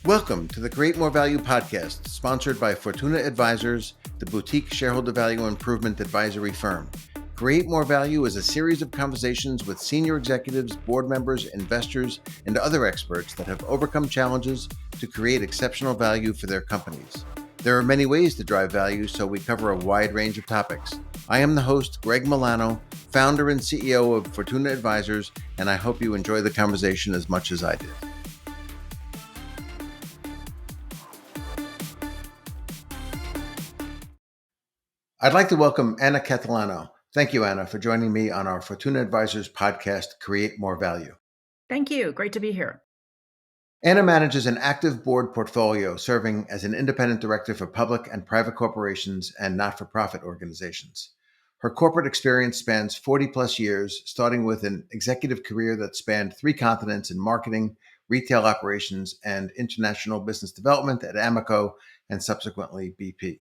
Welcome to the Create More Value podcast, sponsored by Fortuna Advisors, the boutique shareholder value improvement advisory firm. Create More Value is a series of conversations with senior executives, board members, investors, and other experts that have overcome challenges to create exceptional value for their companies. There are many ways to drive value, so we cover a wide range of topics. I am the host, Greg Milano, founder and CEO of Fortuna Advisors, and I hope you enjoy the conversation as much as I did. I'd like to welcome Anna Catalano. Thank you, Anna, for joining me on our Fortuna Advisors podcast, Create More Value. Thank you. Great to be here. Anna manages an active board portfolio, serving as an independent director for public and private corporations and not-for-profit organizations. Her corporate experience spans 40 plus years, starting with an executive career that spanned 3 continents in marketing, retail operations, and international business development at Amoco and subsequently BP.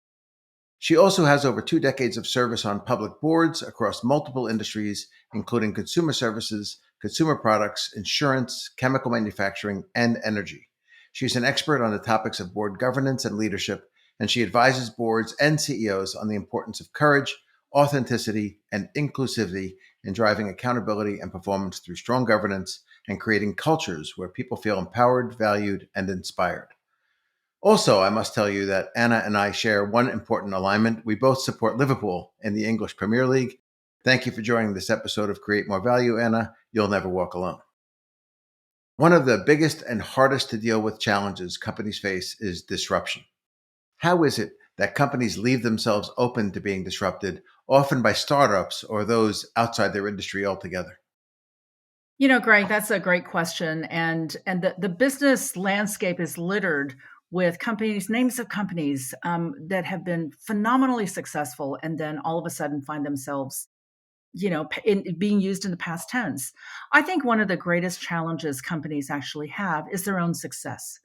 She also has over 2 decades of service on public boards across multiple industries, including consumer services, consumer products, insurance, chemical manufacturing, and energy. She's an expert on the topics of board governance and leadership, and she advises boards and CEOs on the importance of courage, authenticity, and inclusivity in driving accountability and performance through strong governance and creating cultures where people feel empowered, valued, and inspired. Also, I must tell you that Anna and I share one important alignment. We both support Liverpool in the English Premier League. Thank you for joining this episode of Create More Value, Anna. You'll never walk alone. One of the biggest and hardest to deal with challenges companies face is disruption. How is it that companies leave themselves open to being disrupted, often by startups or those outside their industry altogether? Greg, that's a great question. And the business landscape is littered with companies, names of companies that have been phenomenally successful and then all of a sudden find themselves, being used in the past tense. I think one of the greatest challenges companies actually have is their own success.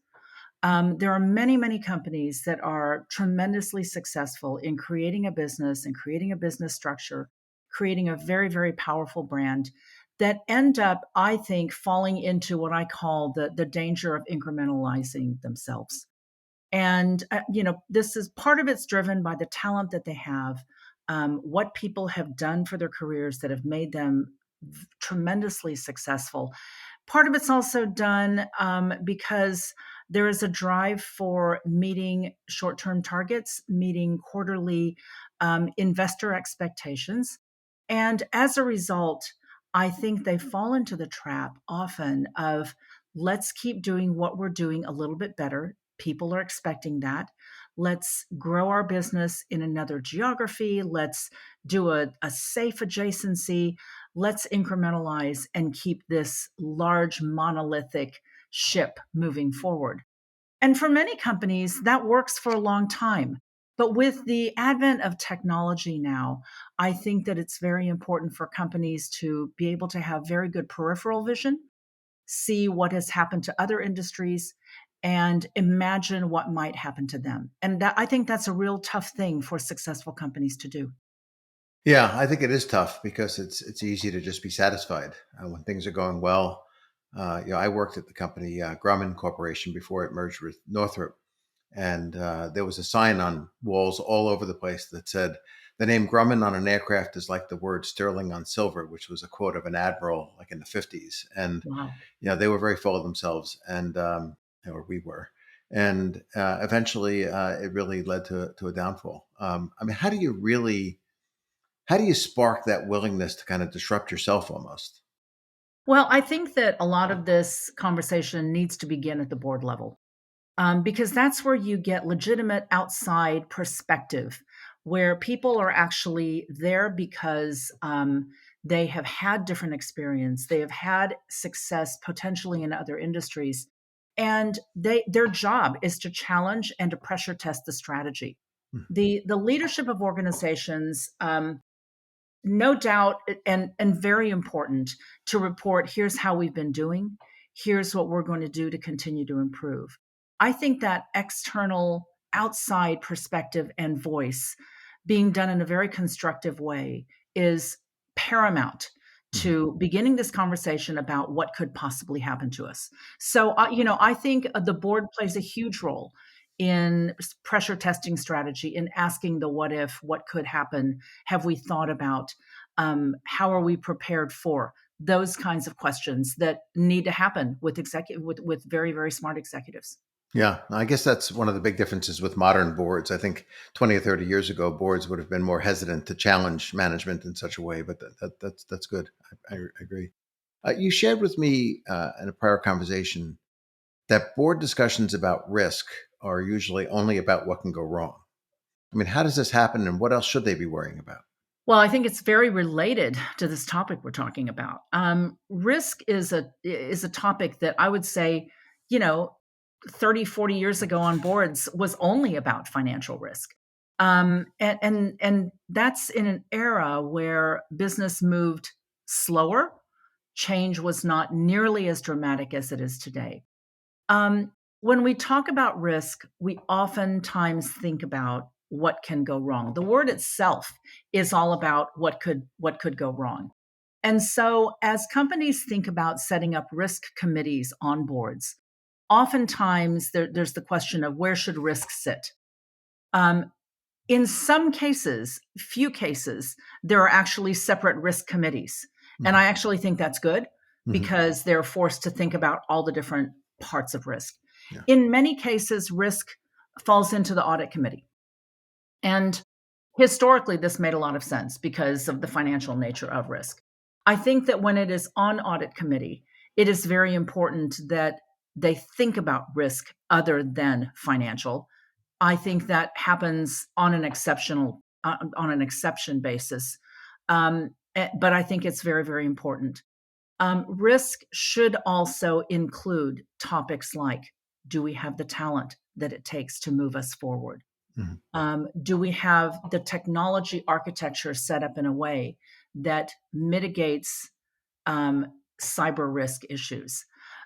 There are many, many companies that are tremendously successful in creating a business and creating a business structure, creating a very, very powerful brand that end up, I think, falling into what I call the danger of incrementalizing themselves. And, this is part of it's driven by the talent that they have, what people have done for their careers that have made them tremendously successful. Part of it's also done because there is a drive for meeting short-term targets, meeting quarterly investor expectations. And as a result, I think they fall into the trap often of let's keep doing what we're doing a little bit better. People are expecting that. Let's grow our business in another geography. Let's do a safe adjacency. Let's incrementalize and keep this large monolithic ship moving forward. And for many companies, that works for a long time. But with the advent of technology now, I think that it's very important for companies to be able to have very good peripheral vision, see what has happened to other industries, and imagine what might happen to them. And I think that's a real tough thing for successful companies to do. Yeah, I think it is tough because it's easy to just be satisfied when things are going well. I worked at the company Grumman Corporation before it merged with Northrop, and there was a sign on walls all over the place that said, "The name Grumman on an aircraft is like the word sterling on silver," which was a quote of an admiral like in the 50s. And Wow. they were very full of themselves, and or we were. And eventually, it really led to a downfall. I mean, how do you spark that willingness to kind of disrupt yourself almost? Well, I think that a lot of this conversation needs to begin at the board level. Because that's where you get legitimate outside perspective, where people are actually there because they have had different experience, they have had success potentially in other industries, and their job is to challenge and to pressure test the strategy. Hmm. The leadership of organizations, no doubt, and very important to report. Here's how we've been doing. Here's what we're going to do to continue to improve. I think that external, outside perspective and voice being done in a very constructive way is paramount Mhm. to beginning this conversation about what could possibly happen to us. So, I think the board plays a huge role in pressure testing strategy, in asking the what if, what could happen, have we thought about, how are we prepared for those kinds of questions that need to happen with with very very smart executives. Yeah, I guess that's one of the big differences with modern boards. I think 20 or 30 years ago, boards would have been more hesitant to challenge management in such a way, but that's good. I agree. You shared with me in a prior conversation that board discussions about risk are usually only about what can go wrong. I mean, how does this happen, and what else should they be worrying about? Well, I think it's very related to this topic we're talking about. Risk is a topic that I would say, you know, 30, 40 years ago on boards was only about financial risk. And that's in an era where business moved slower. Change was not nearly as dramatic as it is today. When we talk about risk, we oftentimes think about what can go wrong. The word itself is all about what could go wrong. And so as companies think about setting up risk committees on boards, oftentimes there's the question of where should risk sit? Um, in some cases, few cases, there are actually separate risk committees. And Hmm. I actually think that's good Hmm. because they're forced to think about all the different parts of risk. Yeah. In many cases, risk falls into the audit committee. And historically, this made a lot of sense because of the financial nature of risk. I think that when it is on audit committee, it is very important that they think about risk other than financial. I think that happens on an exception basis, but I think it's very very important. Risk should also include topics like: do we have the talent that it takes to move us forward? Hmm. Do we have the technology architecture set up in a way that mitigates um, cyber risk issues?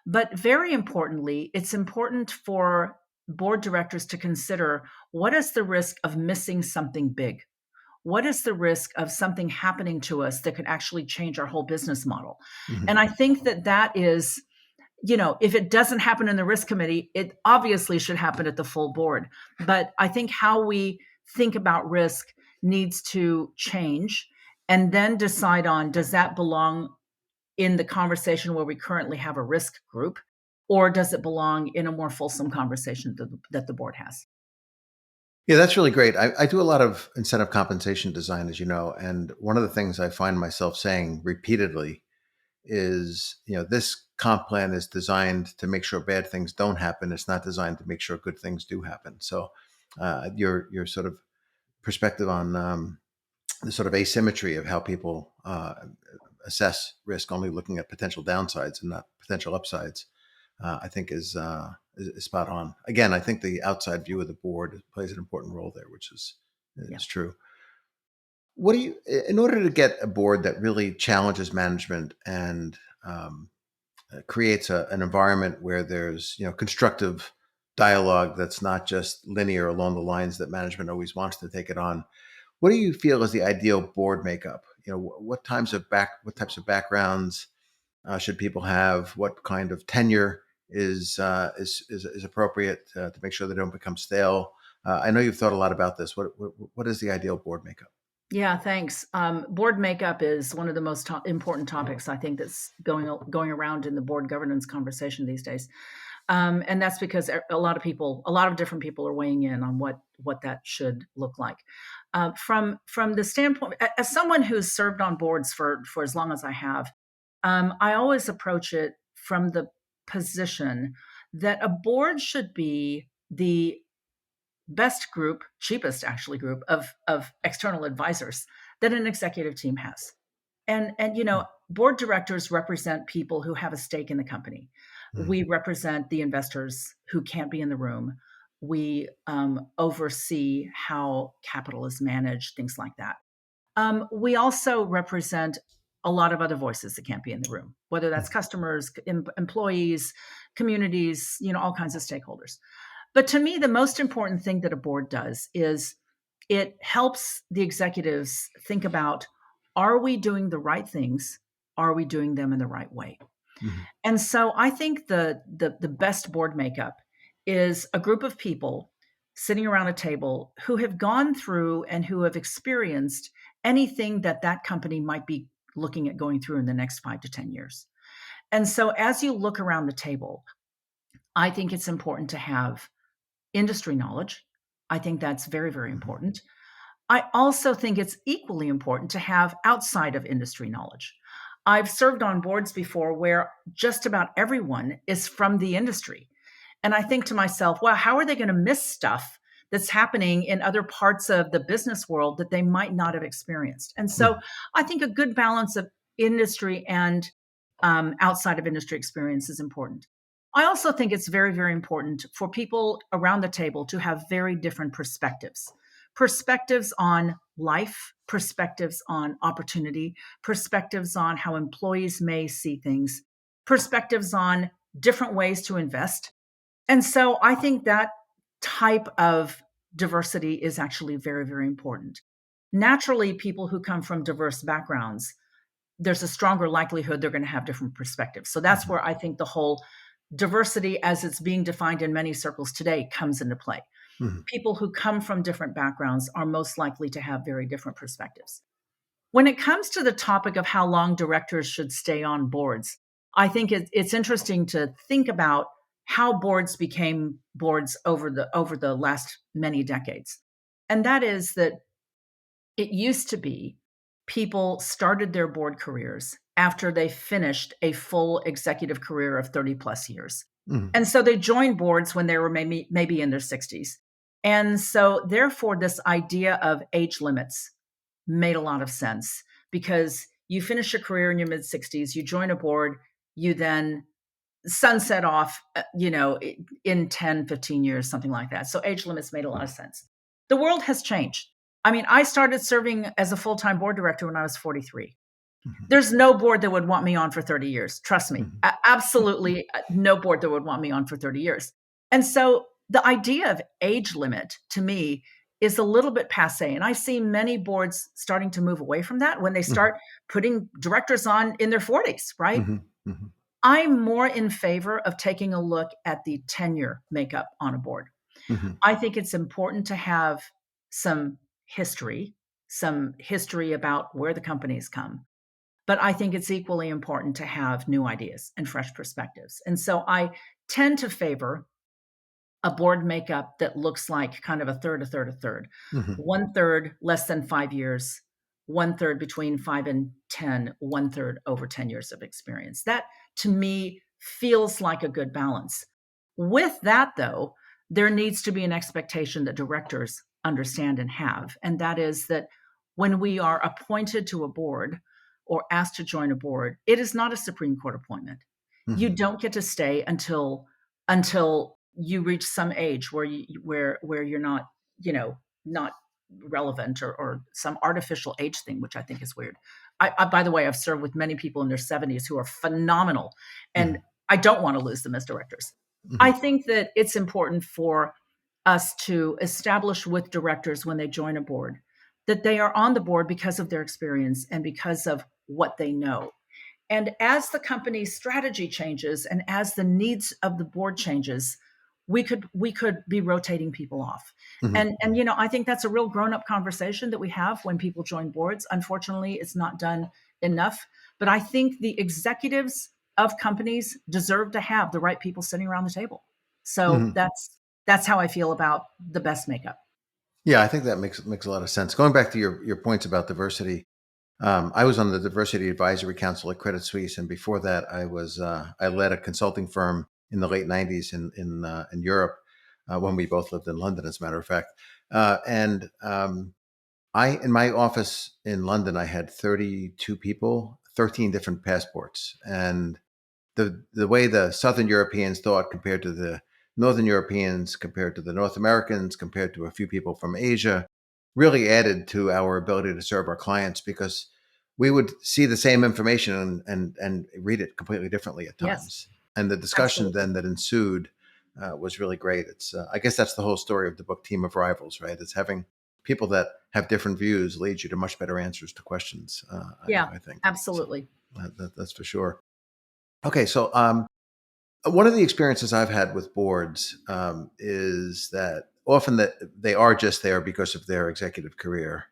But very importantly, it's important for board directors to consider: what is the risk of missing something big? What is the risk of something happening to us that could actually change our whole business model? Hmm. And I think that that is, if it doesn't happen in the risk committee, it obviously should happen at the full board. But I think how we think about risk needs to change, and then decide on: does that belong in the conversation where we currently have a risk group, or does it belong in a more fulsome conversation that the board has? Yeah, that's really great. I do a lot of incentive compensation design, as you know, and one of the things I find myself saying repeatedly is, this comp plan is designed to make sure bad things don't happen. It's not designed to make sure good things do happen. So, your sort of perspective on the sort of asymmetry of how people assess risk, only looking at potential downsides and not potential upsides, I think is spot on. Again, I think the outside view of the board plays an important role there, which Yeah. is true. What do you, in order to get a board that really challenges management and um, creates an environment where there's constructive dialogue that's not just linear along the lines that management always wants to take it on, what do you feel is the ideal board makeup? What types of backgrounds should people have? What kind of tenure is appropriate to make sure they don't become stale? I know you've thought a lot about this. What is the ideal board makeup? Yeah, thanks. Board makeup is one of the most important topics I think that's going around in the board governance conversation these days, and that's because a lot of different people are weighing in on what that should look like. From the standpoint, as someone who's served on boards for as long as I have, I always approach it from the position that a board should be the best group, cheapest actually group of external advisors that an executive team has. And board directors represent people who have a stake in the company. Mhm. We represent the investors who can't be in the room. We oversee how capital is managed, things like that. We also represent a lot of other voices that can't be in the room, whether that's Mhm. customers, employees, communities, all kinds of stakeholders. But to me, the most important thing that a board does is it helps the executives think about: are we doing the right things are we doing them in the right way? Mhm. And so I think the best board makeup is a group of people sitting around a table who have gone through and who have experienced anything that that company might be looking at going through in the next 5 to 10 years. And so as you look around the table, I think it's important to have industry knowledge. I think that's very, very Mhm. important. I also think it's equally important to have outside of industry knowledge. I've served on boards before where just about everyone is from the industry. And I think to myself, well, how are they going to miss stuff that's happening in other parts of the business world that they might not have experienced? And so Mhm. I think a good balance of industry and outside of industry experience is important. I also think it's very, very important for people around the table to have very different perspectives on life, perspectives on opportunity, perspectives on how employees may see things, perspectives on different ways to invest. And so I think that type of diversity is actually very, very important. Naturally, people who come from diverse backgrounds, there's a stronger likelihood they're going to have different perspectives. So that's Mhm. where I think the whole diversity, as it's being defined in many circles today, comes into play. Mhm. People who come from different backgrounds are most likely to have very different perspectives. When it comes to the topic of how long directors should stay on boards, I think it's interesting to think about how boards became boards over the last many decades. And that is that it used to be people started their board careers after they finished a full executive career of 30 plus years. Mhm. And so they joined boards when they were maybe in their 60s. And so therefore this idea of age limits made a lot of sense because you finish your career in your mid 60s, you join a board, you then sunset off, in 10, 15 years, something like that. So age limits made a lot of sense. The world has changed. I mean, I started serving as a full time board director when I was 43. Mhm. There's no board that would want me on for 30 years. Trust me. Mhm. Absolutely no board that would want me on for 30 years. And so the idea of age limit to me is a little bit passe. And I see many boards starting to move away from that when they Mhm. start putting directors on in their 40s, right? Mhm. Mhm. I'm more in favor of taking a look at the tenure makeup on a board. Mhm. I think it's important to have some history, some history about where the company's come. But I think it's equally important to have new ideas and fresh perspectives. And so I tend to favor a board makeup that looks like kind of a third, a third, a third. Mhm. One third less than 5 years, one third between 5 and 10, one third over 10 years of experience. That to me feels like a good balance. With that, though, there needs to be an expectation that directors understand and have. And that is that when we are appointed to a board or asked to join a board, it is not a Supreme Court appointment. You Mhm. don't get to stay until you reach some age where you're not, not relevant or some artificial age thing, which I think is weird. By the way, I've served with many people in their 70s who are phenomenal, and Mhm. I don't want to lose them as directors. I Mhm. think that it's important for us to establish with directors when they join a board that they are on the board because of their experience and because of what they know. And as the company's strategy changes and as the needs of the board changes, we could be rotating people off. Mhm. And I think that's a real grown-up conversation that we have when people join boards. Unfortunately, it's not done enough. But I think the executives of companies deserve to have the right people sitting around the table. So Mhm. that's how I feel about the best makeup. Yeah, I think that makes a lot of sense. Going back to your points about diversity, I was on the Diversity Advisory Council at Credit Suisse, and before that, I led a consulting firm in the late '90s in Europe when we both lived in London, as a matter of fact. And I in my office in London, I had 32 people, 13 different passports, and the way the Southern Europeans thought compared to the Northern Europeans, compared to the North Americans, compared to a few people from Asia, really added to our ability to serve our clients because we would see the same information and read it completely differently at Yes, times. And the discussion absolutely. then that ensued was really great. It's I guess that's the whole story of the book Team of Rivals, right? It's having people that have different views leads you to much better answers to questions. Yeah, I think. So, absolutely. That's for sure. Okay, so one of the experiences I've had with boards is that often that they are just there because of their executive career,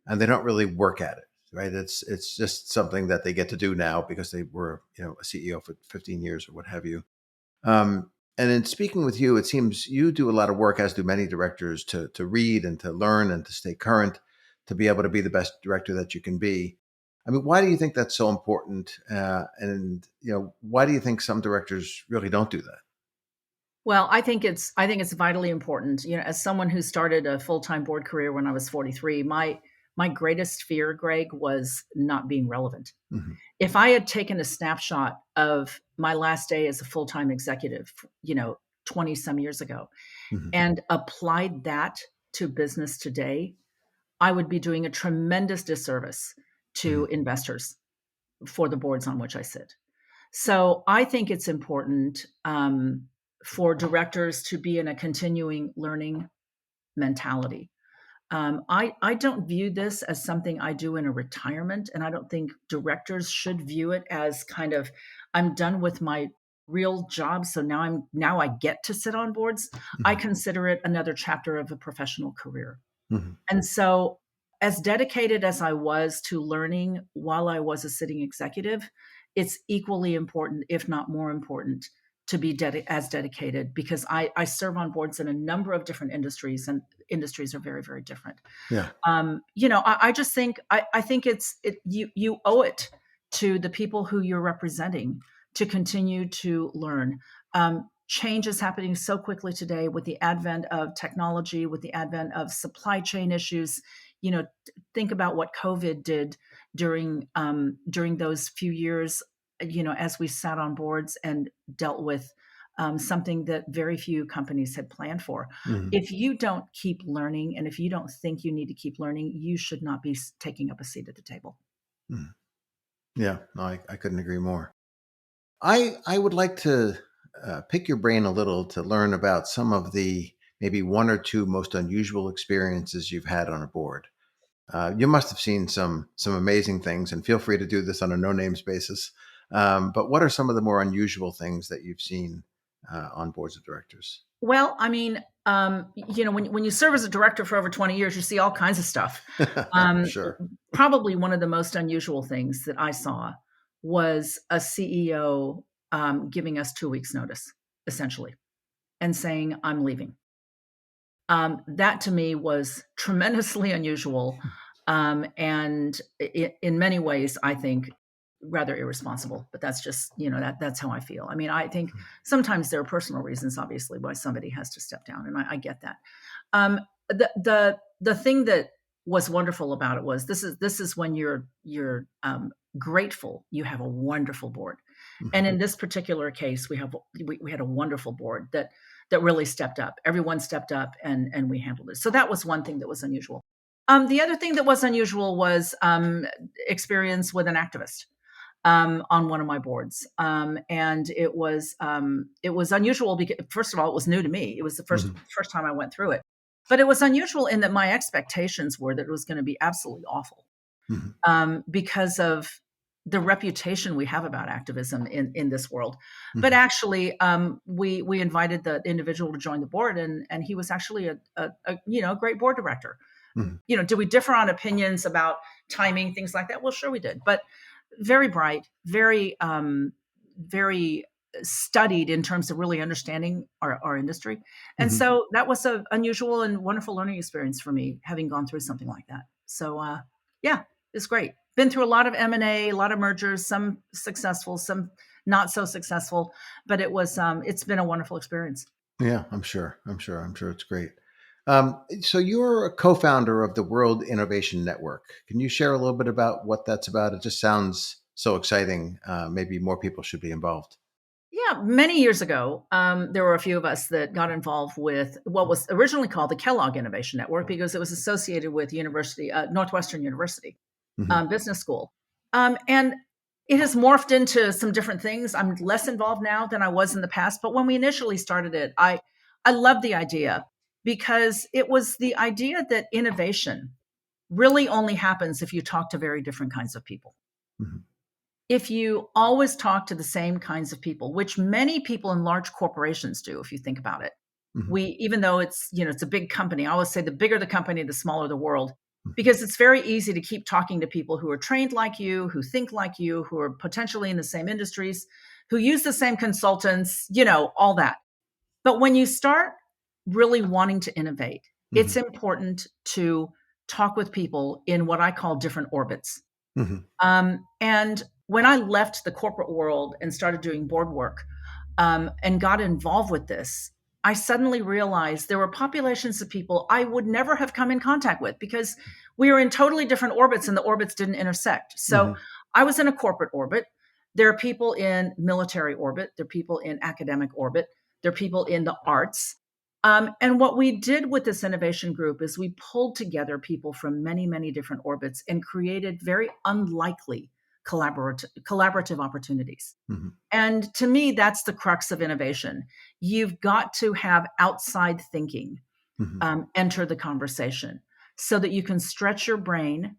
and they don't really work at it. Right? It's just something that they get to do now because they were a CEO for 15 years or what have you. And in speaking with you, it seems you do a lot of work, as do many directors, to read and to learn and to stay current, to be able to be the best director that you can be. I mean, why do you think that's so important? And why do you think some directors really don't do that? Well, I think it's vitally important. As someone who started a full-time board career when I was 43, my greatest fear, Greg, was not being relevant. Hmm. If I had taken a snapshot of my last day as a full-time executive, 20 some years ago, Hmm. and applied that to business today, I would be doing a tremendous disservice to Hmm. investors for the boards on which I sit. So I think it's important for directors to be in a continuing learning mentality. I don't view this as something I do in a retirement, and I don't think directors should view it as kind of I'm done with my real job, so now I get to sit on boards. I Hmm. consider it another chapter of a professional career. Hmm. And so, as dedicated as I was to learning while I was a sitting executive, it's equally important, if not more important, to be as dedicated because I serve on boards in a number of different industries, and industries are very, very different. Yeah. I just think I think you owe it to the people who you're representing to continue to learn. Change is happening so quickly today with the advent of technology, with the advent of supply chain issues. Think about what COVID did during those few years. As we sat on boards and dealt with something that very few companies had planned for. Hmm. If you don't keep learning and if you don't think you need to keep learning, you should not be taking up a seat at the table. Hmm. Yeah. No, I couldn't agree more. I would like to pick your brain a little to learn about some of the maybe one or two most unusual experiences you've had on a board. You must have seen some amazing things, and feel free to do this on a no names basis. But what are some of the more unusual things that you've seen on boards of directors? Well, I mean, when you serve as a director for over 20 years, you see all kinds of stuff. I'm Um, sure. Probably one of the most unusual things that I saw was a CEO giving us 2 weeks' notice, essentially, and saying, I'm leaving. That to me was tremendously unusual, and in many ways, I think rather irresponsible. But that's just that's how I feel. I mean, I think sometimes there are personal reasons, obviously, why somebody has to step down, and I get that. Um, the thing that was wonderful about it was this is when you're grateful you have a wonderful board, Mhm. and in this particular case, we had a wonderful board that really stepped up. Everyone stepped up, and we handled it. So that was one thing that was unusual. The other thing that was unusual was experience with an activist on one of my boards, and it was unusual because first of all, it was new to me. It was the first Mhm. first time I went through it, but it was unusual in that my expectations were that it was going to be absolutely awful Mhm. because of the reputation we have about activism in this world. But Mhm. actually, we invited the individual to join the board, and he was actually a great board director. Mhm. Did we differ on opinions about timing, things like that? Well, sure we did, but very bright, very studied in terms of really understanding our industry. And Mhm. so that was a unusual and wonderful learning experience for me, having gone through something like that. So yeah, it's great. Been through a lot of M&A, a lot of mergers, some successful, some not so successful, but it's been a wonderful experience. Yeah, I'm sure. I'm sure it's great. So you're a co-founder of the World Innovation Network. Can you share a little bit about what that's about? It just sounds so exciting. Maybe more people should be involved. Yeah, many years ago, there were a few of us that got involved with what was originally called the Kellogg Innovation Network because it was associated with Northwestern University Hmm. Business School, and it has morphed into some different things. I'm less involved now than I was in the past, but when we initially started it, I loved the idea because it was the idea that innovation really only happens if you talk to very different kinds of people. Hmm. if you always talk to the same kinds of people, which many people in large corporations do, if you think about it, Mhm. we, even though it's a big company, I always say the bigger the company, the smaller the world, Mhm. because it's very easy to keep talking to people who are trained like you, who think like you, who are potentially in the same industries, who use the same consultants, all that. But when you start really wanting to innovate, it's Mhm. important to talk with people in what I call different orbits. Mhm. And when I left the corporate world and started doing board work, and got involved with this, I suddenly realized there were populations of people I would never have come in contact with because we were in totally different orbits and the orbits didn't intersect. So Mhm. I was in a corporate orbit. There are people in military orbit. There are people in academic orbit. There are people in the arts. And what we did with this innovation group is we pulled together people from many, many different orbits and created very unlikely collaborative opportunities. Mhm. And to me, that's the crux of innovation. You've got to have outside thinking Mhm. enter the conversation so that you can stretch your brain,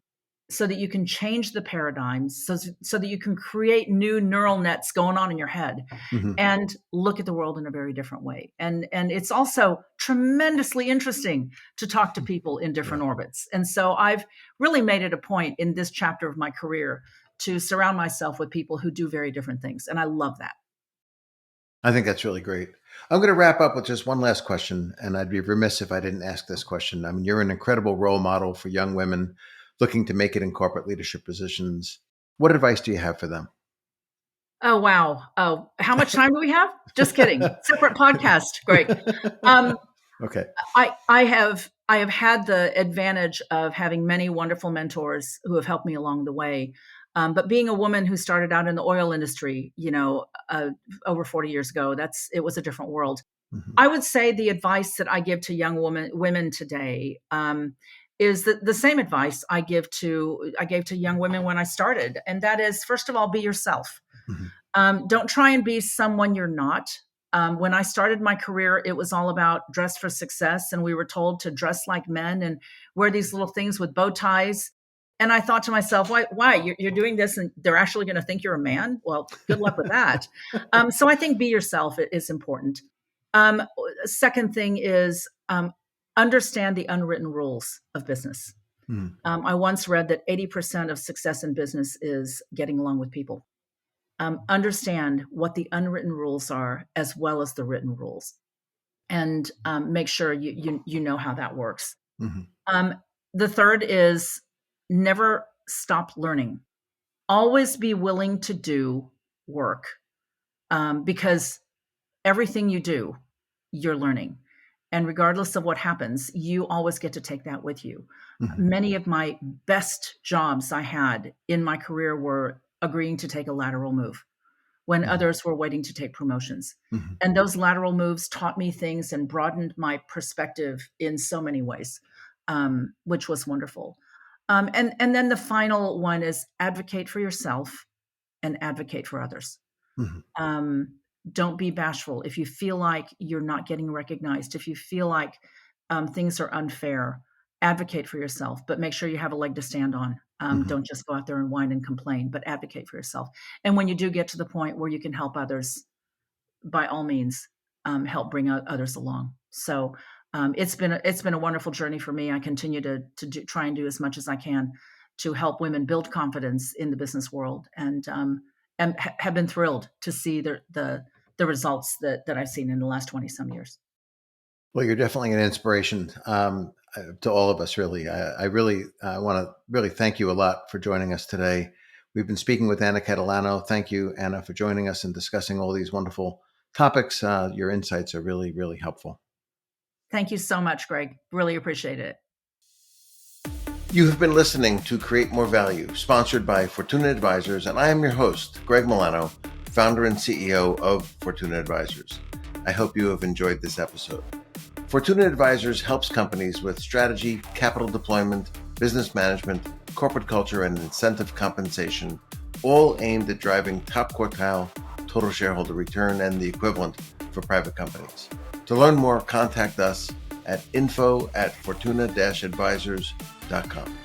so that you can change the paradigms, so that you can create new neural nets going on in your head Mhm. and look at the world in a very different way. And it's also tremendously interesting to talk to people in different Yeah. orbits. And so I've really made it a point in this chapter of my career to surround myself with people who do very different things. And I love that. I think that's really great. I'm going to wrap up with just one last question, and I'd be remiss if I didn't ask this question. I mean, you're an incredible role model for young women looking to make it in corporate leadership positions. What advice do you have for them? Oh, wow. Oh, how much time do we have? Just kidding. Separate podcast. Great. Um, Okay. I have had the advantage of having many wonderful mentors who have helped me along the way. But being a woman who started out in the oil industry, over 40 years ago, it was a different world. Mhm. I would say the advice that I give to young women today is the same advice I gave to young women when I started, and that is, first of all, be yourself. Mhm. Don't try and be someone you're not. When I started my career, it was all about dress for success, and we were told to dress like men and wear these little things with bow ties. And I thought to myself, why? Why you're doing this, and they're actually going to think you're a man? Well, good luck with that. So I think be yourself is important. Um, Second thing is understand the unwritten rules of business. Mhm. I once read that 80% of success in business is getting along with people. Understand what the unwritten rules are as well as the written rules, and make sure you know how that works. Mhm. Um, the third is never stop learning. Always be willing to do work, because everything you do, you're learning. And regardless of what happens, you always get to take that with you. Mhm. Many of my best jobs I had in my career were agreeing to take a lateral move when Mhm. others were waiting to take promotions. Mhm. And those lateral moves taught me things and broadened my perspective in so many ways, which was wonderful. And then the final one is advocate for yourself and advocate for others. Mhm. um, don't be bashful. If you feel like you're not getting recognized, if you feel like things are unfair, advocate for yourself, but make sure you have a leg to stand on. Mhm. Don't just go out there and whine and complain, but advocate for yourself. And when you do get to the point where you can help others, by all means, help bring others along. So it's been a wonderful journey for me. I continue to try and do as much as I can to help women build confidence in the business world, and have been thrilled to see the results that I've seen in the last 20 some years. Well, you're definitely an inspiration to all of us, really. I really want to really thank you a lot for joining us today. We've been speaking with Anna Catalano. Thank you, Anna, for joining us and discussing all these wonderful topics. Your insights are really, really helpful. Thank you so much, Greg. Really appreciate it. You have been listening to Create More Value, sponsored by Fortuna Advisors, and I am your host, Greg Milano, founder and CEO of Fortuna Advisors. I hope you have enjoyed this episode. Fortuna Advisors helps companies with strategy, capital deployment, business management, corporate culture, and incentive compensation, all aimed at driving top quartile total shareholder return and the equivalent for private companies. To learn more, contact us at info@fortuna-advisors.com.